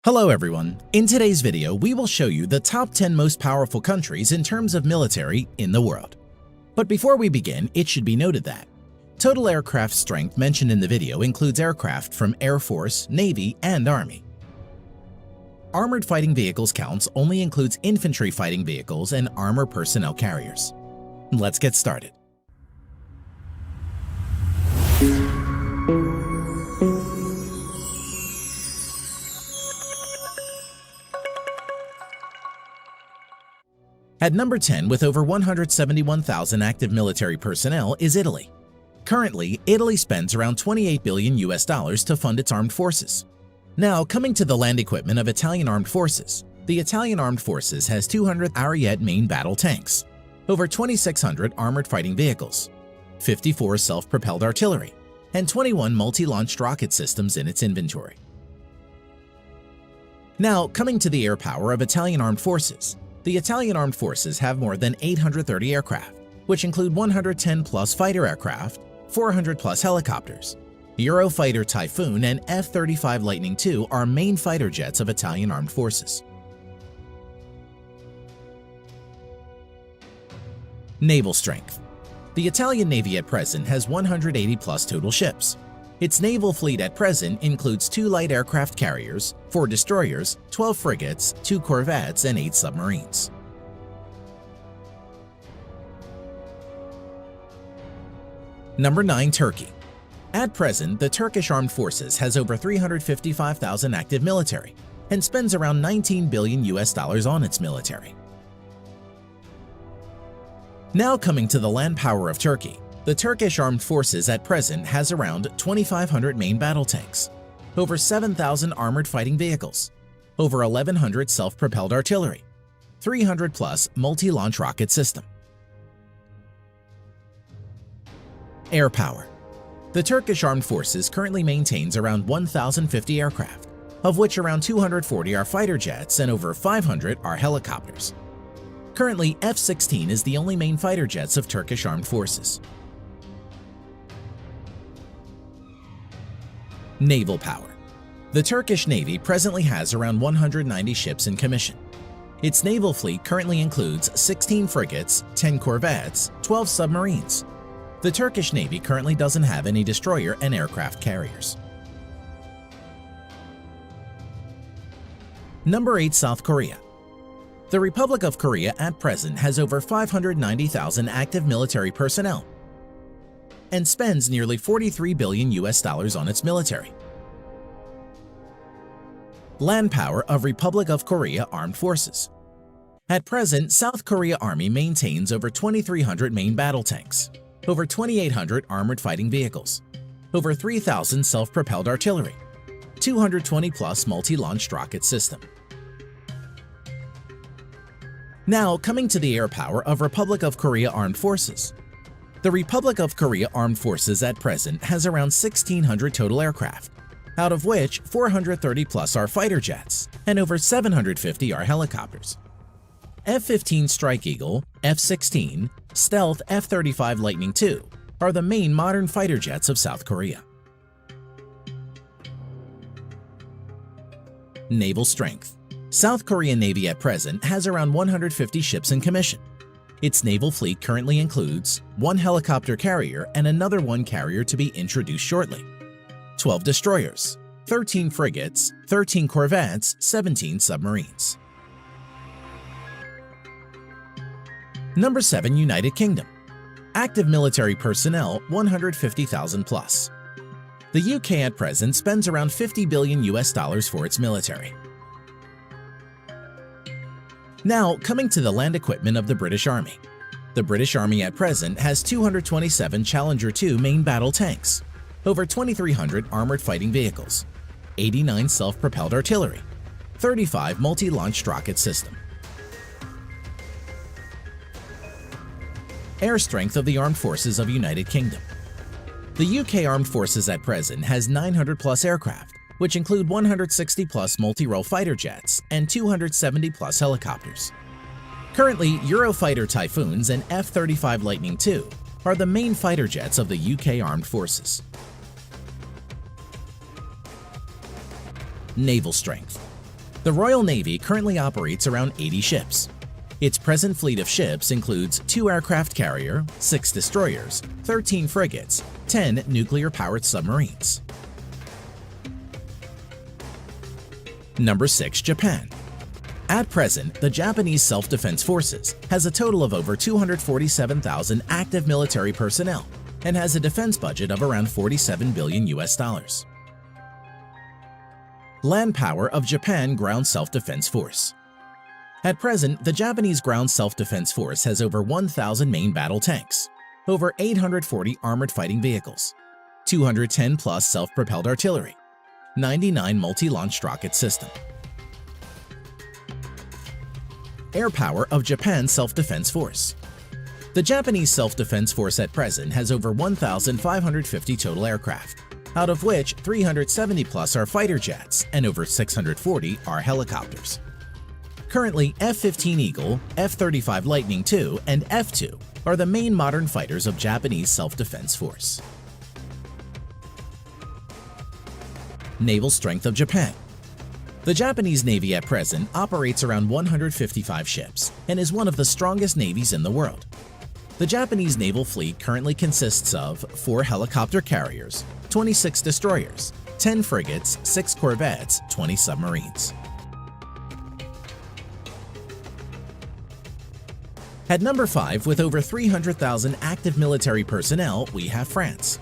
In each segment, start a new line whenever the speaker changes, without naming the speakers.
Hello everyone. In today's video, we will show you the top 10 most powerful countries in terms of military in the world. But before we begin, it should be noted that total aircraft strength mentioned in the video includes aircraft from Air Force, Navy, and Army. Armored fighting vehicles counts only includes infantry fighting vehicles and armor personnel carriers. Let's get started. At number 10 with over 171,000 active military personnel is Italy. Currently, Italy spends around $28 billion to fund its armed forces. Now, coming to the land equipment of Italian armed forces, the Italian armed forces has 200 Ariete main battle tanks, over 2,600 armored fighting vehicles, 54 self-propelled artillery, and 21 multi-launched rocket systems in its inventory. Now, coming to the air power of Italian armed forces, the Italian armed forces have more than 830 aircraft, which include 110-plus fighter aircraft, 400-plus helicopters. Eurofighter Typhoon and F-35 Lightning II are main fighter jets of Italian armed forces. Naval strength. The Italian Navy at present has 180-plus total ships. Its naval fleet at present includes 2 light aircraft carriers, 4 destroyers, 12 frigates, 2 corvettes, and 8 submarines. Number 9. Turkey. At present, the Turkish Armed Forces has over 355,000 active military and spends around $19 billion on its military. Now coming to the land power of Turkey. The Turkish Armed Forces at present has around 2,500 main battle tanks, over 7,000 armored fighting vehicles, over 1,100 self-propelled artillery, 300-plus multi-launch rocket system. Air power. The Turkish Armed Forces currently maintains around 1,050 aircraft, of which around 240 are fighter jets and over 500 are helicopters. Currently, F-16 is the only main fighter jets of Turkish Armed Forces. Naval power. The Turkish Navy presently has around 190 ships in commission. Its naval fleet currently includes 16 frigates, 10 corvettes, 12 submarines. The Turkish Navy currently doesn't have any destroyer and aircraft carriers. Number 8. South Korea. The Republic of Korea at present has over 590,000 active military personnel and spends nearly $43 billion on its military. Land power of Republic of Korea Armed Forces. At present, South Korea Army maintains over 2,300 main battle tanks, over 2,800 armored fighting vehicles, over 3,000 self-propelled artillery, 220-plus multi-launched rocket system. Now, coming to the air power of Republic of Korea Armed Forces. The Republic of Korea Armed Forces at present has around 1,600 total aircraft, out of which 430-plus are fighter jets and over 750 are helicopters. F-15 Strike Eagle, F-16, Stealth F-35 Lightning II are the main modern fighter jets of South Korea. Naval strength. South Korean Navy at present has around 150 ships in commission. Its naval fleet currently includes 1 helicopter carrier and another 1 carrier to be introduced shortly, 12 destroyers, 13 frigates, 13 corvettes, 17 submarines. Number 7. United Kingdom. Active military personnel 150,000 plus. The UK at present spends around $50 billion for its military. Now, coming to the land equipment of the British Army. The British Army at present has 227 Challenger 2 main battle tanks, over 2,300 armored fighting vehicles, 89 self-propelled artillery, 35 multi-launched rocket system. Air strength of the Armed Forces of United Kingdom. The UK Armed Forces at present has 900-plus aircraft, which include 160-plus multi-role fighter jets and 270-plus helicopters. Currently, Eurofighter Typhoons and F-35 Lightning II are the main fighter jets of the UK Armed Forces. Naval strength. The Royal Navy currently operates around 80 ships. Its present fleet of ships includes 2 aircraft carrier, 6 destroyers, 13 frigates, 10 nuclear-powered submarines. Number 6. Japan. At present, the Japanese Self-Defense Forces has a total of over 247,000 active military personnel and has a defense budget of around $47 billion. Land power of Japan Ground Self-Defense Force. At present, the Japanese Ground Self-Defense Force has over 1,000 main battle tanks, over 840 armored fighting vehicles, 210 plus self-propelled artillery, 99 multi-launched rocket system. Air power of Japan Self-Defense Force. The Japanese Self-Defense Force at present has over 1,550 total aircraft, out of which 370 plus are fighter jets and over 640 are helicopters. Currently, F-15 Eagle, F-35 Lightning II, and F-2 are the main modern fighters of Japanese Self-Defense Force. Naval strength of Japan. The Japanese Navy at present operates around 155 ships and is one of the strongest navies in the world. The Japanese naval fleet currently consists of 4 helicopter carriers, 26 destroyers, 10 frigates, 6 corvettes, 20 submarines. At number 5, with over 300,000 active military personnel, we have France.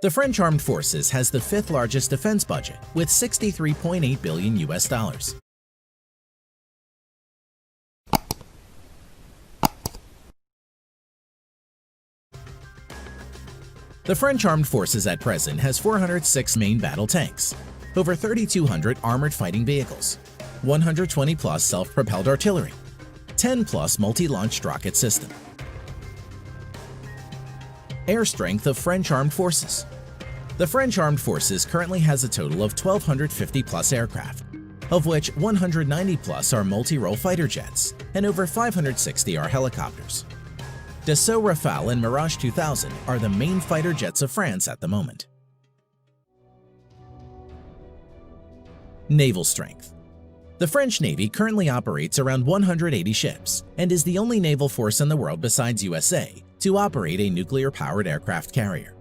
The French Armed Forces has the 5th largest defense budget with $63.8 billion. The French Armed Forces at present has 406 main battle tanks, over 3,200 armored fighting vehicles, 120 plus self-propelled artillery, 10 plus multi-launched rocket system. Air strength of French Armed Forces. The French Armed Forces currently has a total of 1,250 plus aircraft, of which 190 plus are multi-role fighter jets and over 560 are helicopters. Dassault Rafale and Mirage 2000 are the main fighter jets of France at the moment. Naval strength. The French Navy currently operates around 180 ships and is the only naval force in the world besides USA to operate a nuclear-powered aircraft carrier.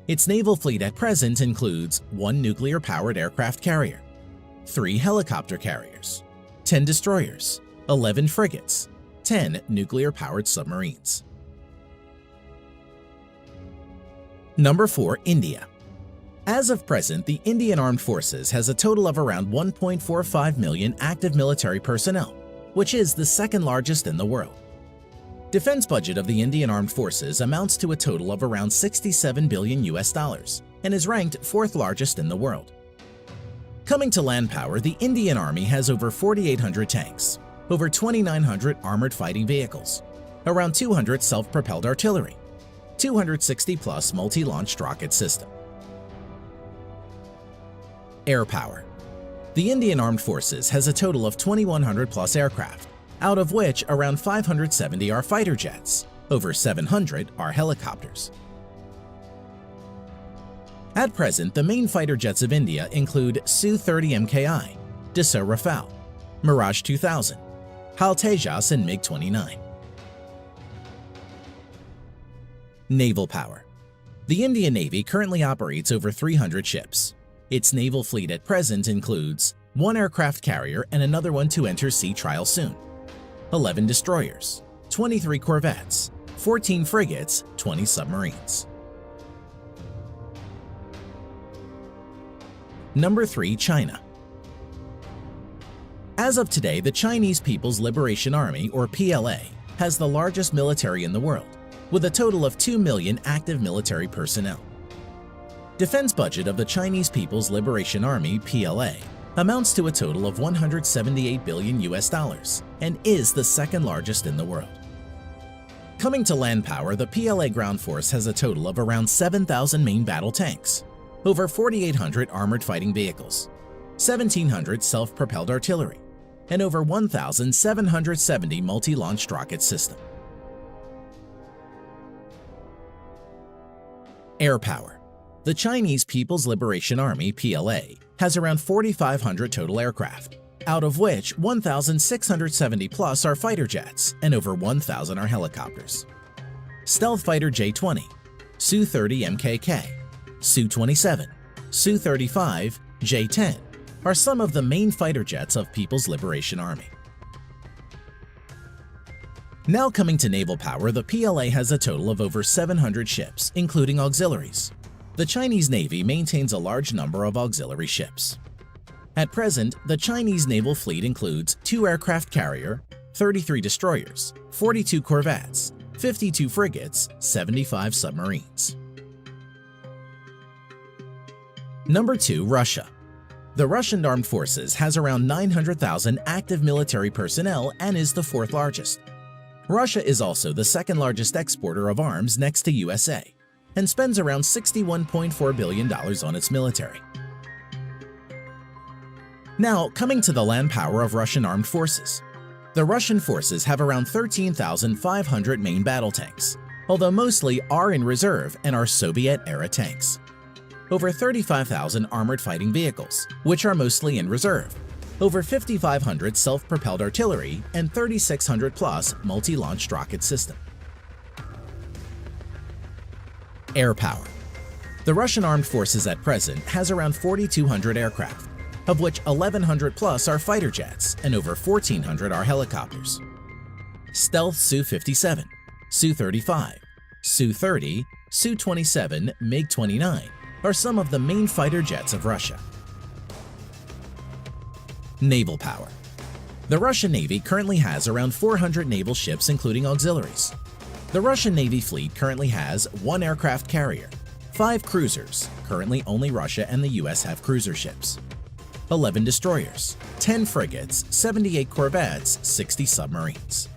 Its naval fleet at present includes 1 nuclear-powered aircraft carrier, 3 helicopter carriers, 10 destroyers, 11 frigates, 10 nuclear-powered submarines. Number 4. India. As of present, the Indian Armed Forces has a total of around 1.45 million active military personnel, which is the 2nd largest in the world. Defense budget of the Indian Armed Forces amounts to a total of around $67 billion and is ranked 4th largest in the world. Coming to land power, the Indian Army has over 4,800 tanks, over 2,900 armored fighting vehicles, around 200 self-propelled artillery, 260 plus multi-launched rocket system. Air power. The Indian Armed Forces has a total of 2,100 plus aircraft, out of which around 570 are fighter jets, over 700 are helicopters. At present, the main fighter jets of India include Su-30 MKI, Dassault Rafale, Mirage 2000, HAL Tejas and MiG-29. Naval power. The Indian Navy currently operates over 300 ships. Its naval fleet at present includes 1 aircraft carrier and another one to enter sea trial soon, 11 destroyers, 23 corvettes, 14 frigates, 20 submarines. Number 3. China. As of today, the Chinese People's Liberation Army, or PLA, has the largest military in the world, with a total of 2 million active military personnel. Defense budget of the Chinese People's Liberation Army, PLA, amounts to a total of $178 billion and is the 2nd largest in the world. Coming to land power, the PLA ground force has a total of around 7,000 main battle tanks, over 4,800 armored fighting vehicles, 1,700 self-propelled artillery, and over 1,770 multi-launched rocket system. Air power. The Chinese People's Liberation Army, PLA, has around 4,500 total aircraft, out of which 1,670 plus are fighter jets and over 1,000 are helicopters. Stealth Fighter J-20, Su-30 MKK, Su-27, Su-35, J-10 are some of the main fighter jets of People's Liberation Army. Now coming to naval power, the PLA has a total of over 700 ships, including auxiliaries. The Chinese Navy maintains a large number of auxiliary ships. At present, the Chinese naval fleet includes 2 aircraft carrier, 33 destroyers, 42 corvettes, 52 frigates, 75 submarines. Number 2. Russia. The Russian Armed Forces has around 900,000 active military personnel and is the 4th largest. Russia is also the 2nd largest exporter of arms next to USA and spends around $61.4 billion on its military. Now, coming to the land power of Russian armed forces. The Russian forces have around 13,500 main battle tanks, although mostly are in reserve and are Soviet-era tanks. Over 35,000 armored fighting vehicles, which are mostly in reserve. Over 5,500 self-propelled artillery and 3,600 plus multi-launched rocket system. Air power. The Russian armed forces at present has around 4,200 aircraft, of which 1,100 plus are fighter jets and over 1,400 are helicopters. Stealth Su-57, Su-35, Su-30, Su-27, MiG-29 are some of the main fighter jets of Russia. Naval power. The Russian Navy currently has around 400 naval ships including auxiliaries. The Russian Navy fleet currently has 1 aircraft carrier, 5 cruisers, currently only Russia and the US have cruiser ships, 11 destroyers, 10 frigates, 78 corvettes, 60 submarines.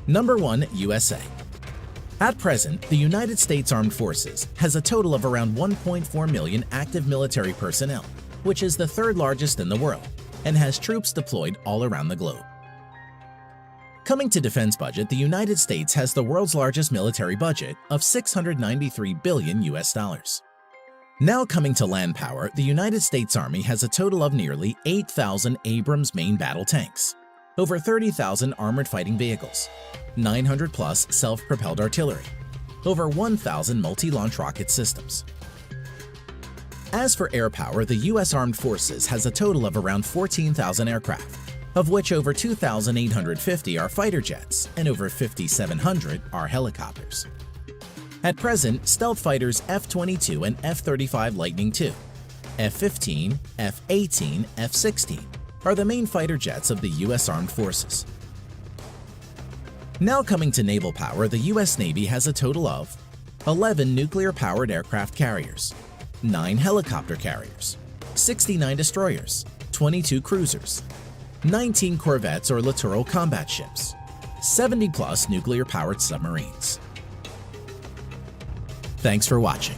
Number 1. USA. At present, the United States Armed Forces has a total of around 1.4 million active military personnel, which is the 3rd largest in the world, and has troops deployed all around the globe. Coming to defense budget, the United States has the world's largest military budget of $693 billion US. Now coming to land power, the United States Army has a total of nearly 8,000 Abrams main battle tanks, over 30,000 armored fighting vehicles, 900 plus self-propelled artillery, over 1,000 multi-launch rocket systems. As for air power, the U.S. Armed Forces has a total of around 14,000 aircraft, of which over 2,850 are fighter jets and over 5,700 are helicopters. At present, stealth fighters F-22 and F-35 Lightning II, F-15, F-18, F-16 are the main fighter jets of the U.S. Armed Forces. Now coming to naval power, the U.S. Navy has a total of 11 nuclear-powered aircraft carriers, 9 helicopter carriers, 69 destroyers, 22 cruisers, 19 corvettes or littoral combat ships, 70 plus nuclear-powered submarines. Thanks for watching.